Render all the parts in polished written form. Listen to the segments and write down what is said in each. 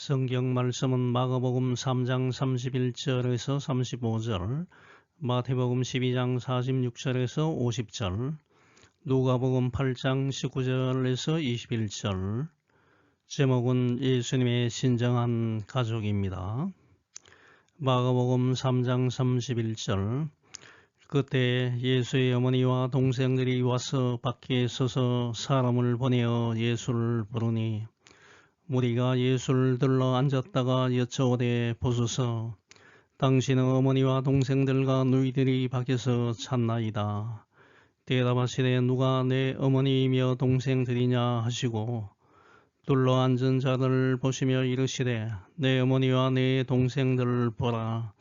성경 말씀은 마가복음 3장 31절에서 35절, 마태복음 12장 46절에서 50절, 누가복음 8장 19절에서 21절. 제목은 예수님의 신정한 가족입니다. 마가복음 3장 31절. 그때 예수의 어머니와 동생들이 와서 밖에 서서 사람을 보내어 예수를 부르니 무리가 예수를 들러 앉았다가 여쭤오되 보소서, 당신의 어머니와 동생들과 너희들이 밖에서 찾나이다. 대답하시되 누가 내 어머니이며 동생들이냐 하시고 둘러 앉은 자들을 보시며 이르시되 내 어머니와 내 동생들을 보라.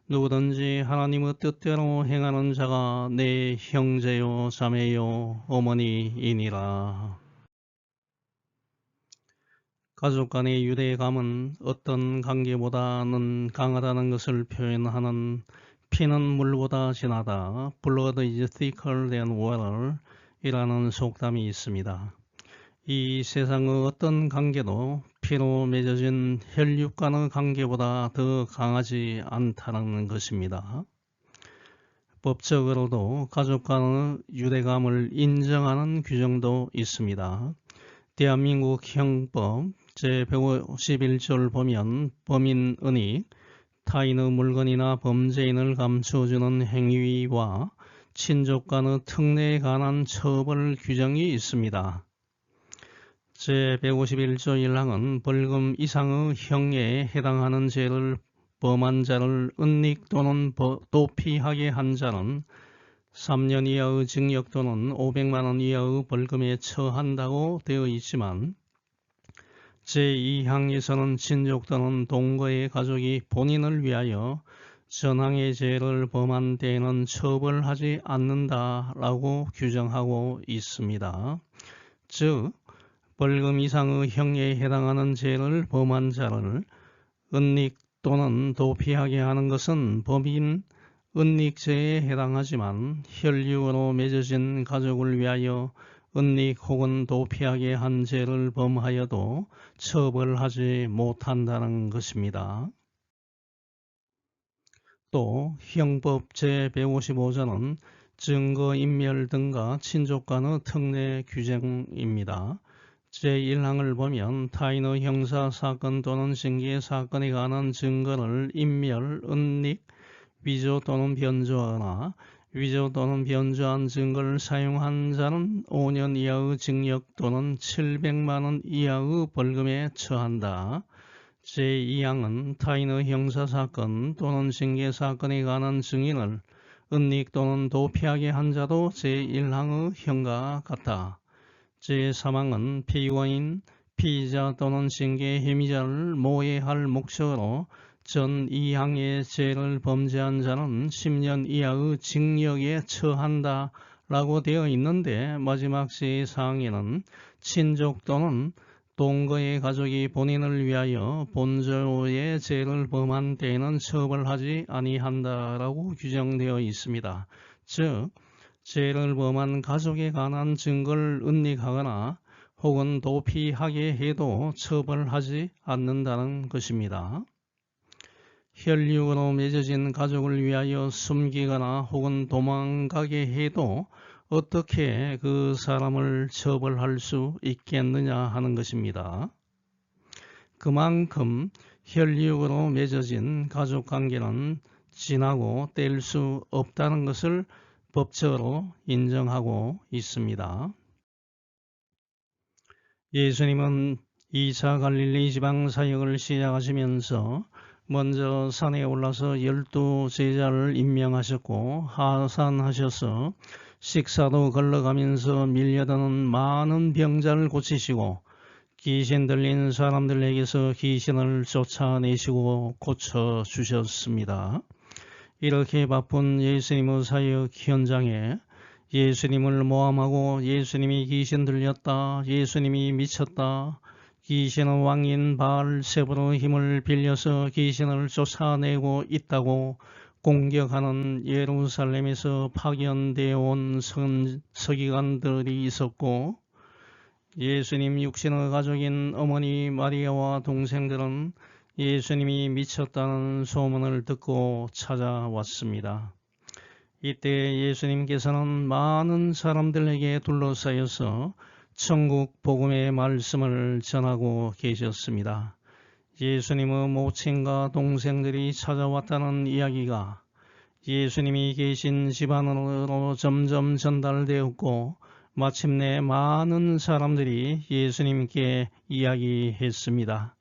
누구든지 하나님의 뜻대로 행하는 자가 내 형제요 자매요 어머니이니라. 가족 간의 유대감은 어떤 관계보다는 강하다는 것을 표현하는 피는 물보다 진하다, blood is thicker than water 이라는 속담이 있습니다. 이 세상의 어떤 관계도 피로 맺어진 혈육 간의 관계보다 더 강하지 않다는 것입니다. 법적으로도 가족 간의 유대감을 인정하는 규정도 있습니다. 대한민국 형법 제151절 보면 범인 은닉, 타인의 물건이나 범죄인을 감춰주는 행위와 친족 간의 특례에 관한 처벌 규정이 있습니다. 제151조 1항은 벌금 이상의 형에 해당하는 죄를 범한 자를 은닉 또는 도피하게 한 자는 3년 이하의 징역 또는 500만원 이하의 벌금에 처한다고 되어 있지만 제2항에서는 친족 또는 동거의 가족이 본인을 위하여 전항의 죄를 범한 때에는 처벌하지 않는다라고 규정하고 있습니다. 즉, 벌금 이상의 형에 해당하는 죄를 범한 자를 은닉 또는 도피하게 하는 것은 법인 은닉죄에 해당하지만 혈육으로 맺어진 가족을 위하여 은닉 혹은 도피하게 한 죄를 범하여도 처벌하지 못한다는 것입니다. 또 형법 제155조는 증거인멸 등과 친족 간의 특례 규정입니다. 제1항을 보면 타인의 형사사건 또는 징계사건에 관한 증거를 인멸, 은닉, 위조 또는 변조하거나 위조 또는 변조한 증거를 사용한 자는 5년 이하의 징역 또는 700만원 이하의 벌금에 처한다. 제2항은 타인의 형사사건 또는 징계사건에 관한 증인을 은닉 또는 도피하게 한 자도 제1항의 형과 같다. 제3항은 피고인, 피의자 또는 징계 혐의자를 모해할 목적으로 전 2항의 죄를 범죄한 자는 10년 이하의 징역에 처한다 라고 되어 있는데 마지막 제4항에는 친족 또는 동거의 가족이 본인을 위하여 본조의 죄를 범한 때에는 처벌하지 아니한다 라고 규정되어 있습니다. 즉, 죄를 범한 가족에 관한 증거를 은닉하거나 혹은 도피하게 해도 처벌하지 않는다는 것입니다. 혈육으로 맺어진 가족을 위하여 숨기거나 혹은 도망가게 해도 어떻게 그 사람을 처벌할 수 있겠느냐 하는 것입니다. 그만큼 혈육으로 맺어진 가족관계는 지나고 뗄 수 없다는 것을 법적으로 인정하고 있습니다. 예수님은 2차 갈릴리 지방 사역을 시작하시면서 먼저 산에 올라서 12제자를 임명하셨고 하산하셔서 식사도 걸러가면서 밀려드는 많은 병자를 고치시고 귀신 들린 사람들에게서 귀신을 쫓아내시고 고쳐주셨습니다. 이렇게 바쁜 예수님의 사역 현장에 예수님을 모함하고 예수님이 귀신 들렸다, 예수님이 미쳤다, 귀신의 왕인 바알세불의 힘을 빌려서 귀신을 쫓아내고 있다고 공격하는 예루살렘에서 파견되어 온 서기관들이 있었고 예수님 육신의 가족인 어머니 마리아와 동생들은 예수님이 미쳤다는 소문을 듣고 찾아왔습니다. 이때 예수님께서는 많은 사람들에게 둘러싸여서 천국 복음의 말씀을 전하고 계셨습니다. 예수님의 모친과 동생들이 찾아왔다는 이야기가 예수님이 계신 집안으로 점점 전달되었고 마침내 많은 사람들이 예수님께 이야기했습니다.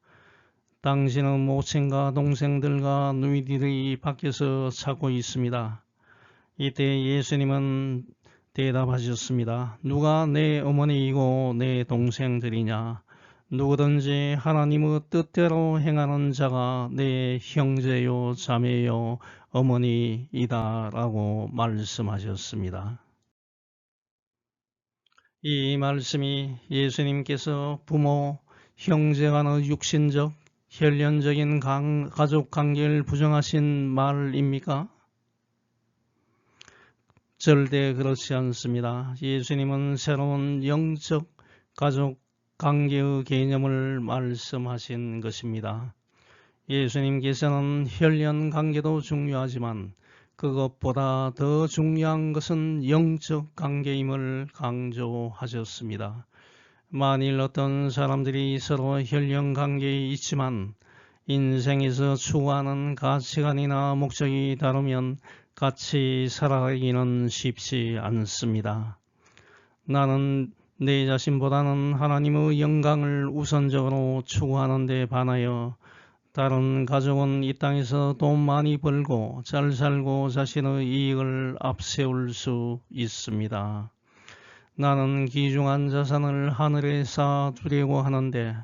당신의 모친과 동생들과 누이들이 밖에서 찾고 있습니다. 이때 예수님은 대답하셨습니다. 누가 내 어머니이고 내 동생들이냐? 누구든지 하나님의 뜻대로 행하는 자가 내 형제요 자매요 어머니이다 라고 말씀하셨습니다. 이 말씀이 예수님께서 부모, 형제 간의 육신적, 혈연적인 가족 관계를 부정하신 말입니까? 절대 그렇지 않습니다. 예수님은 새로운 영적 가족 관계의 개념을 말씀하신 것입니다. 예수님께서는 혈연 관계도 중요하지만 그것보다 더 중요한 것은 영적 관계임을 강조하셨습니다. 만일 어떤 사람들이 서로 혈연 관계에 있지만 인생에서 추구하는 가치관이나 목적이 다르면 같이 살아가기는 쉽지 않습니다. 나는 내 자신보다는 하나님의 영광을 우선적으로 추구하는 데 반하여 다른 가족은 이 땅에서 돈 많이 벌고 잘 살고 자신의 이익을 앞세울 수 있습니다. 나는 귀중한 자산을 하늘에 쌓아두려고 하는데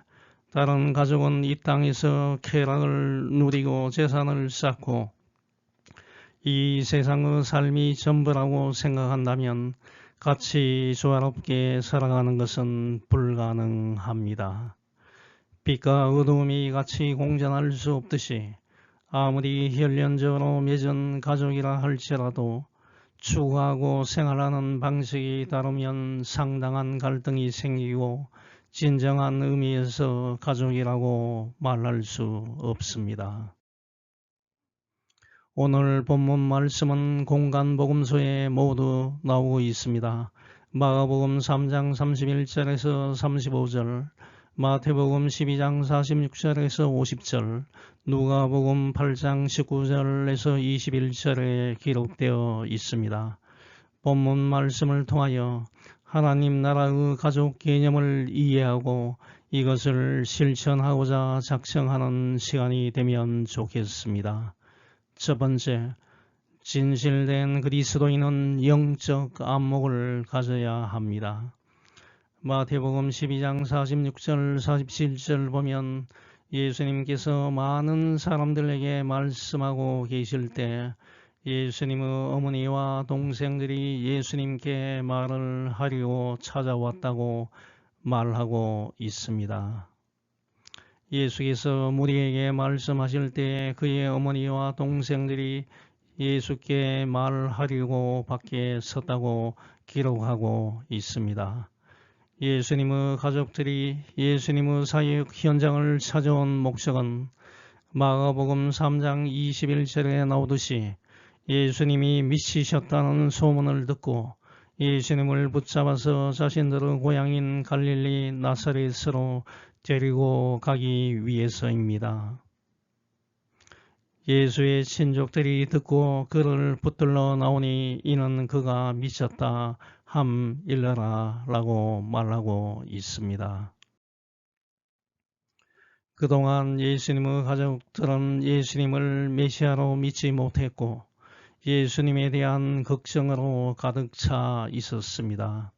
다른 가족은 이 땅에서 쾌락을 누리고 재산을 쌓고 이 세상의 삶이 전부라고 생각한다면 같이 조화롭게 살아가는 것은 불가능합니다. 빛과 어두움이 같이 공존할 수 없듯이 아무리 혈연적으로 맺은 가족이라 할지라도 추구하고 생활하는 방식이 다르면 상당한 갈등이 생기고 진정한 의미에서 가족이라고 말할 수 없습니다. 오늘 본문 말씀은 공간복음서에 모두 나오고 있습니다. 마가복음 3장 31절에서 35절, 마태복음 12장 46절에서 50절, 누가복음 8장 19절에서 21절에 기록되어 있습니다. 본문 말씀을 통하여 하나님 나라의 가족 개념을 이해하고 이것을 실천하고자 작정하는 시간이 되면 좋겠습니다. 첫 번째, 진실된 그리스도인은 영적 안목을 가져야 합니다. 마태복음 12장 46절 47절 보면 예수님께서 많은 사람들에게 말씀하고 계실 때 예수님의 어머니와 동생들이 예수님께 말을 하려고 찾아왔다고 말하고 있습니다. 예수께서 무리에게 말씀하실 때 그의 어머니와 동생들이 예수께 말하려고 밖에 섰다고 기록하고 있습니다. 예수님의 가족들이 예수님의 사역 현장을 찾아온 목적은 마가복음 3장 21절에 나오듯이 예수님이 미치셨다는 소문을 듣고 예수님을 붙잡아서 자신들의 고향인 갈릴리 나사렛으로 데리고 가기 위해서입니다. 예수의 친족들이 듣고 그를 붙들러 나오니 이는 그가 미쳤다 함일러라 라고 말하고 있습니다. 그동안 예수님의 가족들은 예수님을 메시아로 믿지 못했고 예수님에 대한 걱정으로 가득 차 있었습니다.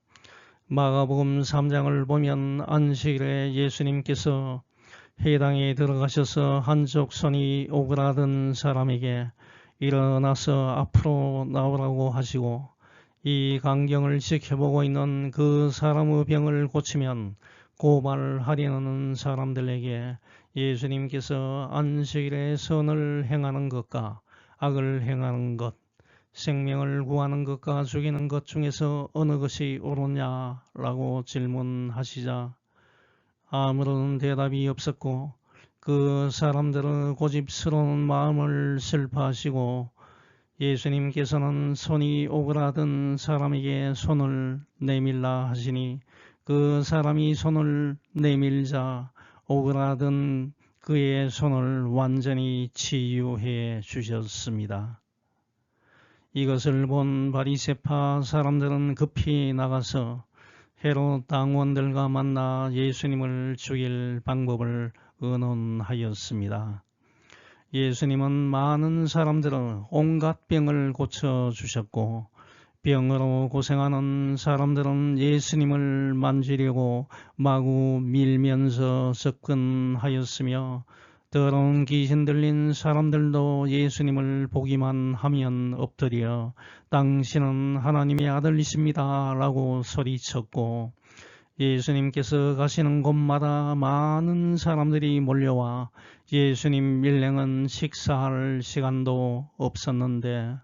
마가복음 3장을 보면 안식일에 예수님께서 회당에 들어가셔서 한쪽 손이 오그라든 사람에게 일어나서 앞으로 나오라고 하시고 이 광경을 지켜보고 있는 그 사람의 병을 고치면 고발하려는 사람들에게 예수님께서 안식일에 선을 행하는 것과 악을 행하는 것, 생명을 구하는 것과 죽이는 것 중에서 어느 것이 옳으냐라고 질문하시자 아무런 대답이 없었고 그 사람들은 고집스러운 마음을 슬퍼하시고 예수님께서는 손이 오그라든 사람에게 손을 내밀라 하시니 그 사람이 손을 내밀자 오그라든 그의 손을 완전히 치유해 주셨습니다. 이것을 본 바리새파 사람들은 급히 나가서 헤롯 당원들과 만나 예수님을 죽일 방법을 의논하였습니다. 예수님은 많은 사람들은 온갖 병을 고쳐주셨고 병으로 고생하는 사람들은 예수님을 만지려고 마구 밀면서 접근하였으며 더러운 귀신 들린 사람들도 예수님을 보기만 하면 엎드려 당신은 하나님의 아들이십니다 라고 소리쳤고 예수님께서 가시는 곳마다 많은 사람들이 몰려와 예수님 일행은 식사할 시간도 없었는데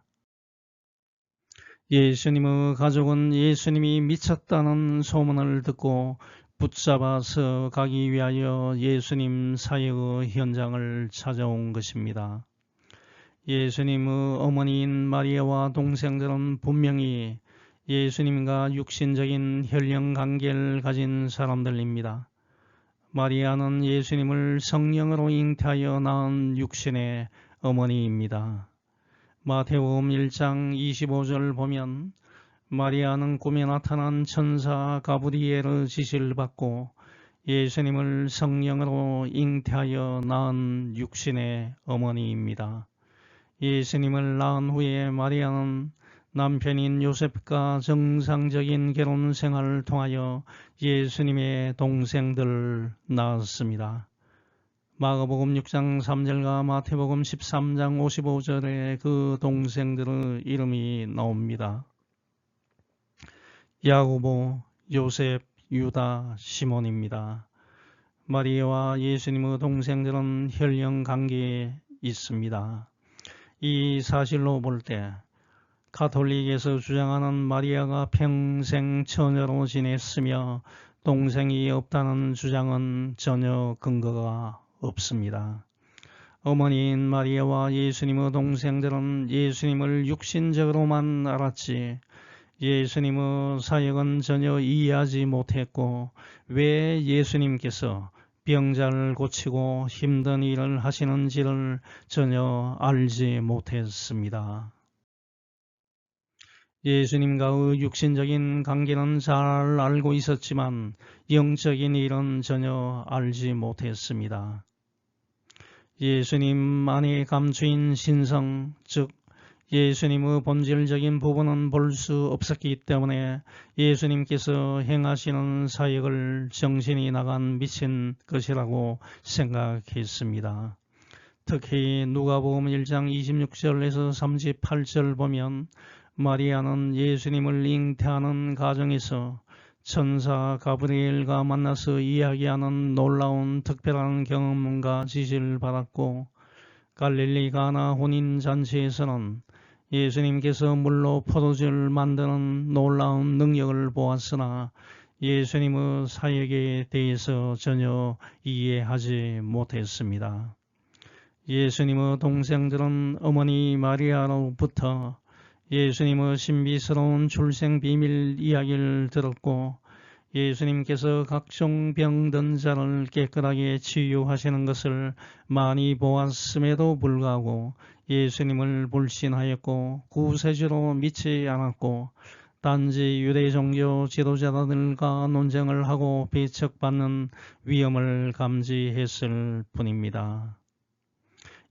예수님의 가족은 예수님이 미쳤다는 소문을 듣고 붙잡아서 가기 위하여 예수님 사역의 현장을 찾아온 것입니다. 예수님의 어머니인 마리아와 동생들은 분명히 예수님과 육신적인 혈연 관계를 가진 사람들입니다. 마리아는 예수님을 성령으로 잉태하여 낳은 육신의 어머니입니다. 마태복음 1장 25절 보면 마리아는 꿈에 나타난 천사 가브리엘의 지시를 받고 예수님을 성령으로 잉태하여 낳은 육신의 어머니입니다. 예수님을 낳은 후에 마리아는 남편인 요셉과 정상적인 결혼 생활을 통하여 예수님의 동생들을 낳았습니다. 마가복음 6장 3절과 마태복음 13장 55절에 그 동생들의 이름이 나옵니다. 야고보, 요셉, 유다, 시몬입니다. 마리아와 예수님의 동생들은 혈연 관계에 있습니다. 이 사실로 볼 때 가톨릭에서 주장하는 마리아가 평생 처녀로 지냈으며 동생이 없다는 주장은 전혀 근거가 없습니다. 어머니인 마리아와 예수님의 동생들은 예수님을 육신적으로만 알았지 예수님의 사역은 전혀 이해하지 못했고 왜 예수님께서 병자를 고치고 힘든 일을 하시는지를 전혀 알지 못했습니다. 예수님과의 육신적인 관계는 잘 알고 있었지만 영적인 일은 전혀 알지 못했습니다. 예수님 안에 감추인 신성, 즉 예수님의 본질적인 부분은 볼 수 없었기 때문에 예수님께서 행하시는 사역을 정신이 나간 미친 것이라고 생각했습니다. 특히 누가복음 1장 26절에서 38절 보면 마리아는 예수님을 잉태하는 가정에서 천사 가브리엘과 만나서 이야기하는 놀라운 특별한 경험과 지시를 받았고 갈릴리 가나 혼인잔치에서는 예수님께서 물로 포도주를 만드는 놀라운 능력을 보았으나 예수님의 사역에 대해서 전혀 이해하지 못했습니다. 예수님의 동생들은 어머니 마리아로부터 예수님의 신비스러운 출생 비밀 이야기를 들었고 예수님께서 각종 병든 자를 깨끗하게 치유하시는 것을 많이 보았음에도 불구하고 예수님을 불신하였고 구세주로 믿지 않았고 단지 유대 종교 지도자들과 논쟁을 하고 배척받는 위험을 감지했을 뿐입니다.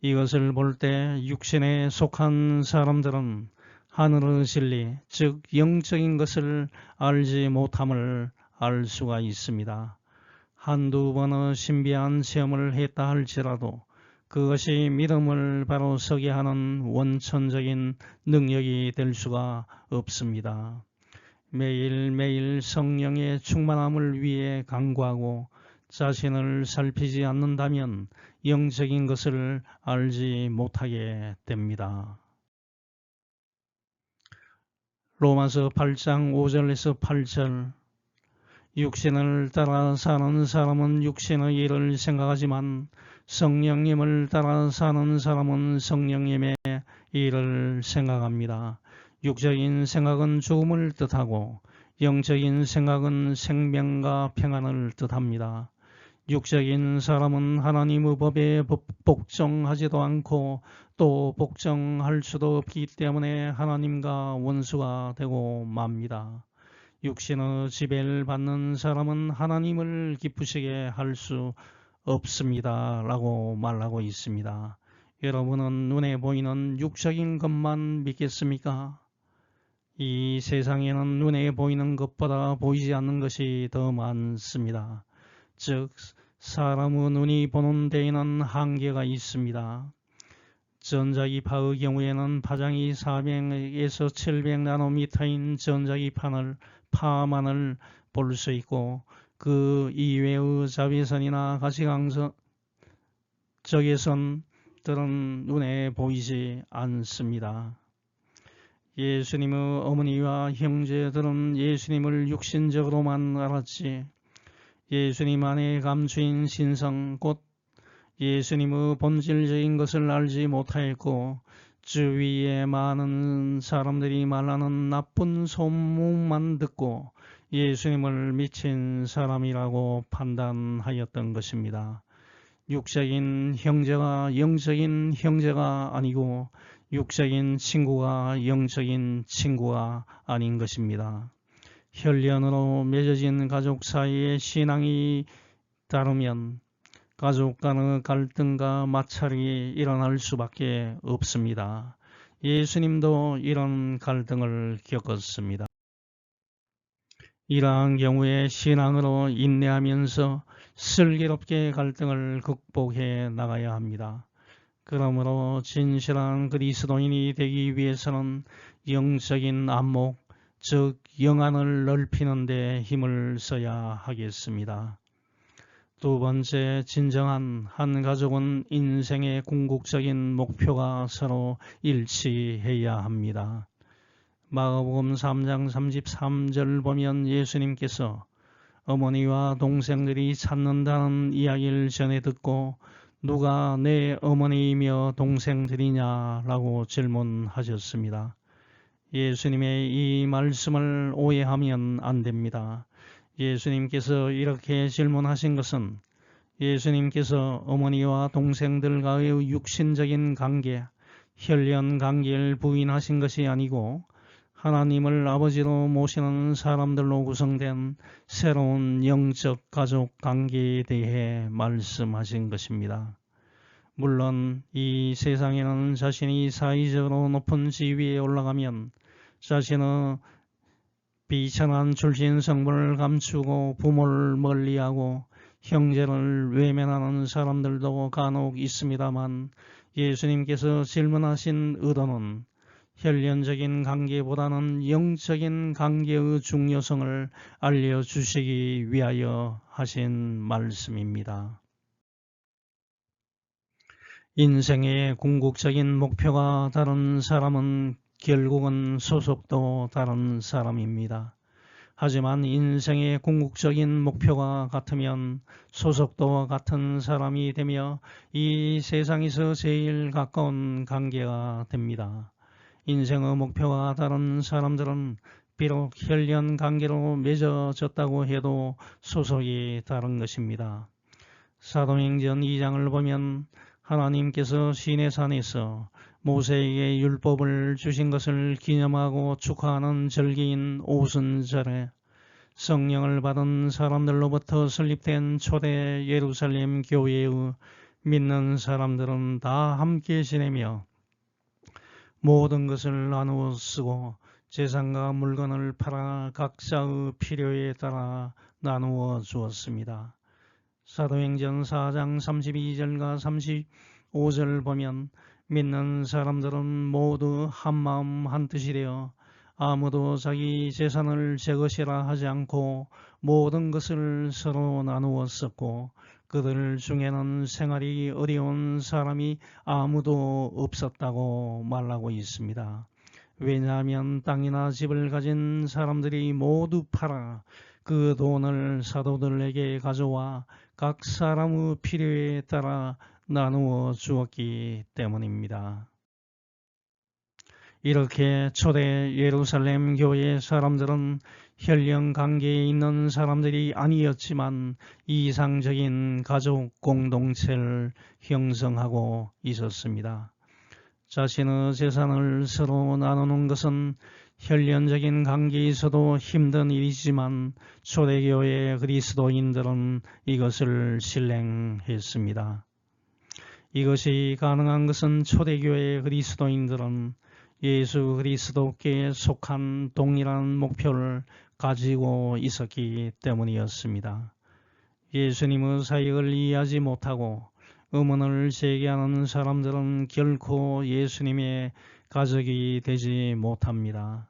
이것을 볼 때 육신에 속한 사람들은 하늘의 진리, 즉 영적인 것을 알지 못함을 알 수가 있습니다. 한두 번의 신비한 체험을 했다 할지라도 그것이 믿음을 바로 서게 하는 원천적인 능력이 될 수가 없습니다. 매일매일 성령의 충만함을 위해 간구하고 자신을 살피지 않는다면 영적인 것을 알지 못하게 됩니다. 로마서 8장 5절에서 8절. 육신을 따라 사는 사람은 육신의 일을 생각하지만 성령님을 따라 사는 사람은 성령님의 일을 생각합니다. 육적인 생각은 죽음을 뜻하고 영적인 생각은 생명과 평안을 뜻합니다. 육적인 사람은 하나님의 법에 복종하지도 않고 또 복종할 수도 없기 때문에 하나님과 원수가 되고 맙니다. 육신의 지배를 받는 사람은 하나님을 기쁘시게 할 수 없습니다. 라고 말하고 있습니다. 여러분은 눈에 보이는 육적인 것만 믿겠습니까? 이 세상에는 눈에 보이는 것보다 보이지 않는 것이 더 많습니다. 즉 사람의 눈이 보는 데에는 한계가 있습니다. 전자기파의 경우에는 파장이 400에서 700나노미터인 전자기파만을 볼 수 있고 그 이외의 자외선이나 가시광선 적외선들은 눈에 보이지 않습니다. 예수님의 어머니와 형제들은 예수님을 육신적으로만 알았지 예수님 안에 감추인 신성 곧 예수님의 본질적인 것을 알지 못하였고 주위에 많은 사람들이 말하는 나쁜 소문만 듣고 예수님을 미친 사람이라고 판단하였던 것입니다. 육적인 형제가 영적인 형제가 아니고 육적인 친구가 영적인 친구가 아닌 것입니다. 혈연으로 맺어진 가족 사이의 신앙이 다르면 가족 간의 갈등과 마찰이 일어날 수밖에 없습니다. 예수님도 이런 갈등을 겪었습니다. 이러한 경우에 신앙으로 인내하면서 슬기롭게 갈등을 극복해 나가야 합니다. 그러므로 진실한 그리스도인이 되기 위해서는 영적인 안목, 즉 영안을 넓히는 데 힘을 써야 하겠습니다. 두 번째, 진정한 한 가족은 인생의 궁극적인 목표가 서로 일치해야 합니다. 마가복음 3장 33절 보면 예수님께서 어머니와 동생들이 찾는다는 이야기를 전해 듣고 누가 내 어머니이며 동생들이냐 라고 질문하셨습니다. 예수님의 이 말씀을 오해하면 안 됩니다. 예수님께서 이렇게 질문하신 것은 예수님께서 어머니와 동생들과의 육신적인 관계, 혈연 관계를 부인하신 것이 아니고 하나님을 아버지로 모시는 사람들로 구성된 새로운 영적 가족 관계에 대해 말씀하신 것입니다. 물론 이 세상에는 자신이 사회적으로 높은 지위에 올라가면 자신의 비천한 출신 성분을 감추고 부모를 멀리하고 형제를 외면하는 사람들도 간혹 있습니다만 예수님께서 질문하신 의도는 혈연적인 관계보다는 영적인 관계의 중요성을 알려주시기 위하여 하신 말씀입니다. 인생의 궁극적인 목표가 다른 사람은 결국은 소속도 다른 사람입니다. 하지만 인생의 궁극적인 목표가 같으면 소속도와 같은 사람이 되며 이 세상에서 제일 가까운 관계가 됩니다. 인생의 목표가 다른 사람들은 비록 혈연 관계로 맺어졌다고 해도 소속이 다른 것입니다. 사도행전 2장을 보면 하나님께서 시내산에서 모세에게 율법을 주신 것을 기념하고 축하하는 절기인 오순절에 성령을 받은 사람들로부터 설립된 초대 예루살렘 교회의 믿는 사람들은 다 함께 지내며 모든 것을 나누어 쓰고 재산과 물건을 팔아 각자의 필요에 따라 나누어 주었습니다. 사도행전 4장 32절과 35절 보면 믿는 사람들은 모두 한마음 한뜻이 되어 아무도 자기 재산을 제 것이라 하지 않고 모든 것을 서로 나누었었고 그들 중에는 생활이 어려운 사람이 아무도 없었다고 말하고 있습니다. 왜냐하면 땅이나 집을 가진 사람들이 모두 팔아 그 돈을 사도들에게 가져와 각 사람의 필요에 따라 나누어 주었기 때문입니다. 이렇게 초대 예루살렘 교회 사람들은 혈연 관계에 있는 사람들이 아니었지만 이상적인 가족 공동체를 형성하고 있었습니다. 자신의 재산을 서로 나누는 것은 혈연적인 관계에서도 힘든 일이지만 초대교회 그리스도인들은 이것을 실행했습니다. 이것이 가능한 것은 초대교회 그리스도인들은 예수 그리스도께 속한 동일한 목표를 가지고 있었기 때문이었습니다. 예수님의 사역을 이해하지 못하고 의문을 제기하는 사람들은 결코 예수님의 가족이 되지 못합니다.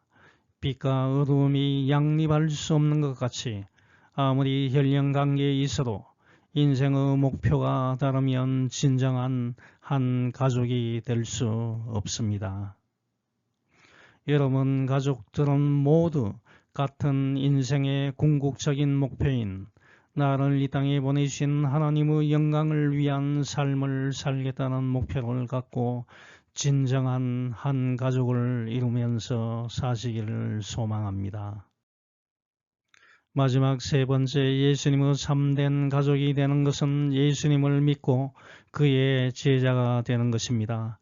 빛과 어두움이 양립할 수 없는 것 같이 아무리 혈연 관계에 있어도 인생의 목표가 다르면 진정한 한 가족이 될 수 없습니다. 여러분 가족들은 모두 같은 인생의 궁극적인 목표인 나를 이 땅에 보내주신 하나님의 영광을 위한 삶을 살겠다는 목표를 갖고 진정한 한 가족을 이루면서 사시기를 소망합니다. 마지막 세 번째, 예수님의 참된 가족이 되는 것은 예수님을 믿고 그의 제자가 되는 것입니다.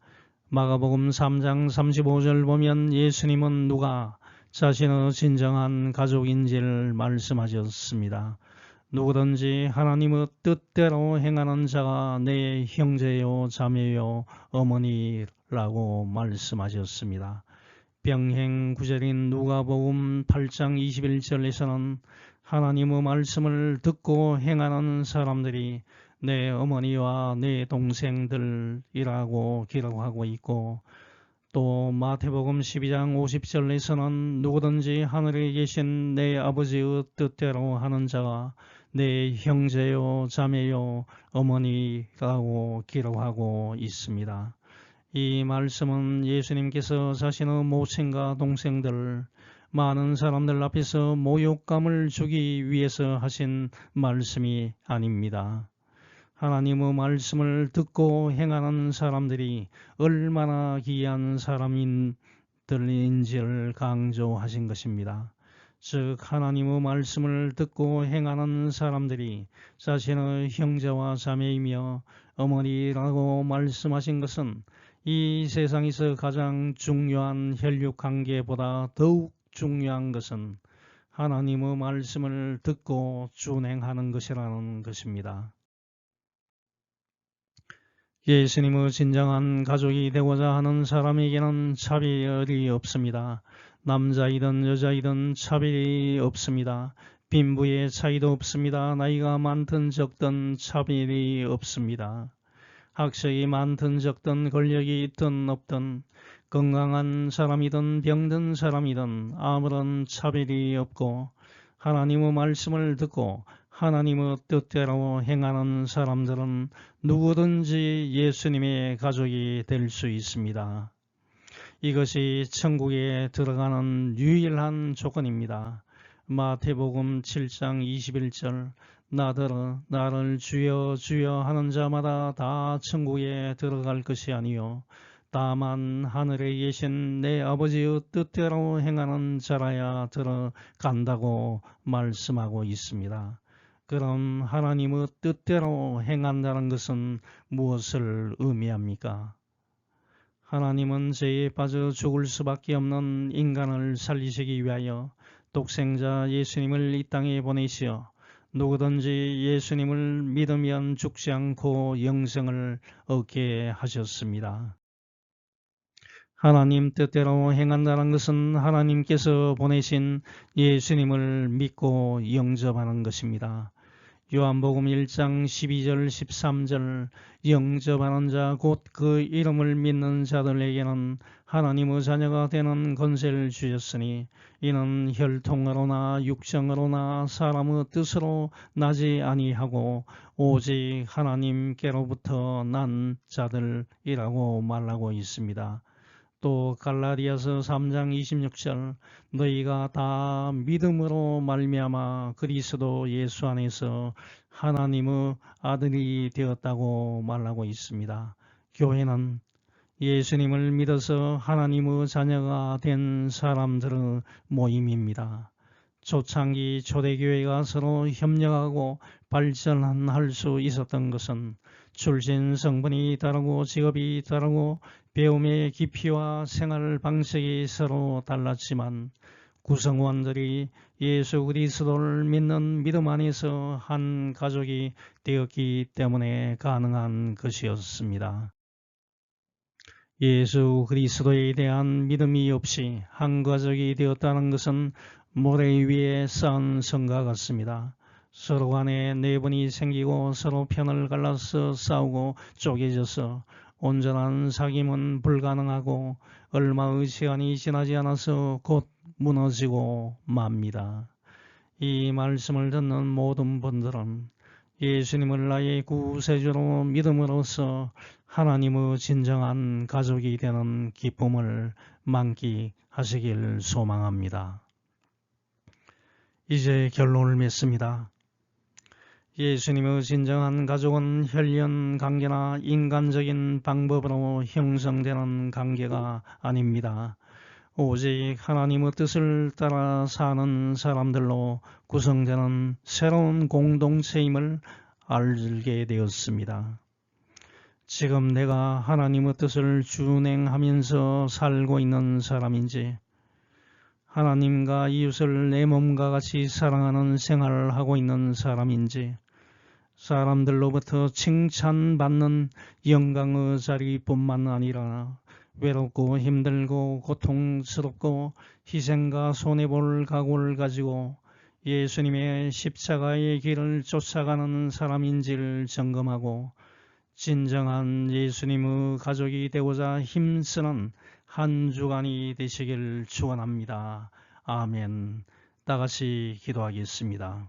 마가복음 3장 35절 보면 예수님은 누가 자신의 진정한 가족인지를 말씀하셨습니다. 누구든지 하나님의 뜻대로 행하는 자가 내 형제요 자매요 어머니라고 말씀하셨습니다. 병행 구절인 누가복음 8장 21절에서는 하나님의 말씀을 듣고 행하는 사람들이 내 어머니와 내 동생들이라고 기록하고 있고, 또 마태복음 12장 50절에서는 누구든지 하늘에 계신 내 아버지의 뜻대로 하는 자가 내 형제요 자매요 어머니라고 기록하고 있습니다. 이 말씀은 예수님께서 자신의 모친과 동생들, 많은 사람들 앞에서 모욕감을 주기 위해서 하신 말씀이 아닙니다. 하나님의 말씀을 듣고 행하는 사람들이 얼마나 귀한 사람들인지를 강조하신 것입니다. 즉 하나님의 말씀을 듣고 행하는 사람들이 자신의 형제와 자매이며 어머니라고 말씀하신 것은 이 세상에서 가장 중요한 혈육관계보다 더욱 중요한 것은 하나님의 말씀을 듣고 준행하는 것이라는 것입니다. 예수님의 진정한 가족이 되고자 하는 사람에게는 차별이 없습니다. 남자이든 여자이든 차별이 없습니다. 빈부의 차이도 없습니다. 나이가 많든 적든 차별이 없습니다. 학식이 많든 적든 권력이 있든 없든 건강한 사람이든 병든 사람이든 아무런 차별이 없고 하나님의 말씀을 듣고 하나님의 뜻대로 행하는 사람들은 누구든지 예수님의 가족이 될 수 있습니다. 이것이 천국에 들어가는 유일한 조건입니다. 마태복음 7장 21절 나를 주여 주여 하는 자마다 다 천국에 들어갈 것이 아니요 다만 하늘에 계신 내 아버지의 뜻대로 행하는 자라야 들어간다고 말씀하고 있습니다. 그럼 하나님의 뜻대로 행한다는 것은 무엇을 의미합니까? 하나님은 죄에 빠져 죽을 수밖에 없는 인간을 살리시기 위하여 독생자 예수님을 이 땅에 보내시어 누구든지 예수님을 믿으면 죽지 않고 영생을 얻게 하셨습니다. 하나님 뜻대로 행한다는 것은 하나님께서 보내신 예수님을 믿고 영접하는 것입니다. 요한복음 1장 12절 13절 영접하는 자 곧 그 이름을 믿는 자들에게는 하나님의 자녀가 되는 권세를 주셨으니 이는 혈통으로나 육정으로나 사람의 뜻으로 나지 아니하고 오직 하나님께로부터 난 자들이라고 말하고 있습니다. 또 갈라디아서 3장 26절 너희가 다 믿음으로 말미암아 그리스도 예수 안에서 하나님의 아들이 되었다고 말하고 있습니다. 교회는 예수님을 믿어서 하나님의 자녀가 된 사람들의 모임입니다. 초창기 초대교회가 서로 협력하고 발전할 수 있었던 것은 출신 성분이 다르고 직업이 다르고 배움의 깊이와 생활 방식이 서로 달랐지만 구성원들이 예수 그리스도를 믿는 믿음 안에서 한 가족이 되었기 때문에 가능한 것이었습니다. 예수 그리스도에 대한 믿음이 없이 한 가족이 되었다는 것은 모래 위에 쌓은 성과 같습니다. 서로 간에 내분이 생기고 서로 편을 갈라서 싸우고 쪼개져서 온전한 사귐은 불가능하고 얼마의 시간이 지나지 않아서 곧 무너지고 맙니다. 이 말씀을 듣는 모든 분들은 예수님을 나의 구세주로 믿음으로써 하나님의 진정한 가족이 되는 기쁨을 만끽하시길 소망합니다. 이제 결론을 맺습니다. 예수님의 진정한 가족은 혈연 관계나 인간적인 방법으로 형성되는 관계가 아닙니다. 오직 하나님의 뜻을 따라 사는 사람들로 구성되는 새로운 공동체임을 알게 되었습니다. 지금 내가 하나님의 뜻을 준행하면서 살고 있는 사람인지, 하나님과 이웃을 내 몸과 같이 사랑하는 생활을 하고 있는 사람인지, 사람들로부터 칭찬받는 영광의 자리뿐만 아니라 외롭고 힘들고 고통스럽고 희생과 손해볼 각오를 가지고 예수님의 십자가의 길을 쫓아가는 사람인지를 점검하고 진정한 예수님의 가족이 되고자 힘쓰는 한 주간이 되시길 축원합니다. 아멘. 다 같이 기도하겠습니다.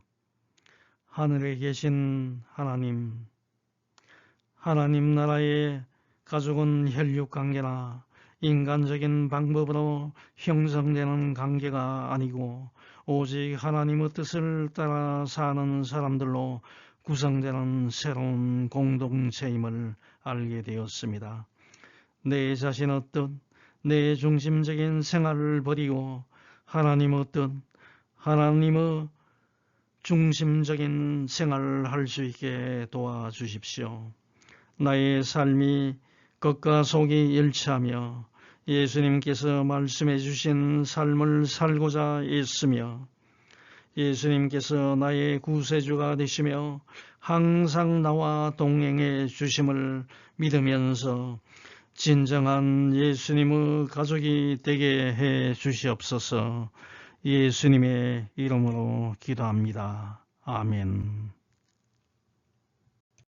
하늘에 계신 하나님, 하나님 나라의 가족은 혈육관계나 인간적인 방법으로 형성되는 관계가 아니고 오직 하나님의 뜻을 따라 사는 사람들로 구성되는 새로운 공동체임을 알게 되었습니다. 내 자신의 뜻, 내 중심적인 생활을 버리고 하나님의 뜻, 하나님의 중심적인 생활을 할 수 있게 도와주십시오. 나의 삶이 겉과 속이 일치하며 예수님께서 말씀해 주신 삶을 살고자 애쓰며 예수님께서 나의 구세주가 되시며 항상 나와 동행해 주심을 믿으면서 진정한 예수님의 가족이 되게 해 주시옵소서. 예수님의 이름으로 기도합니다. 아멘.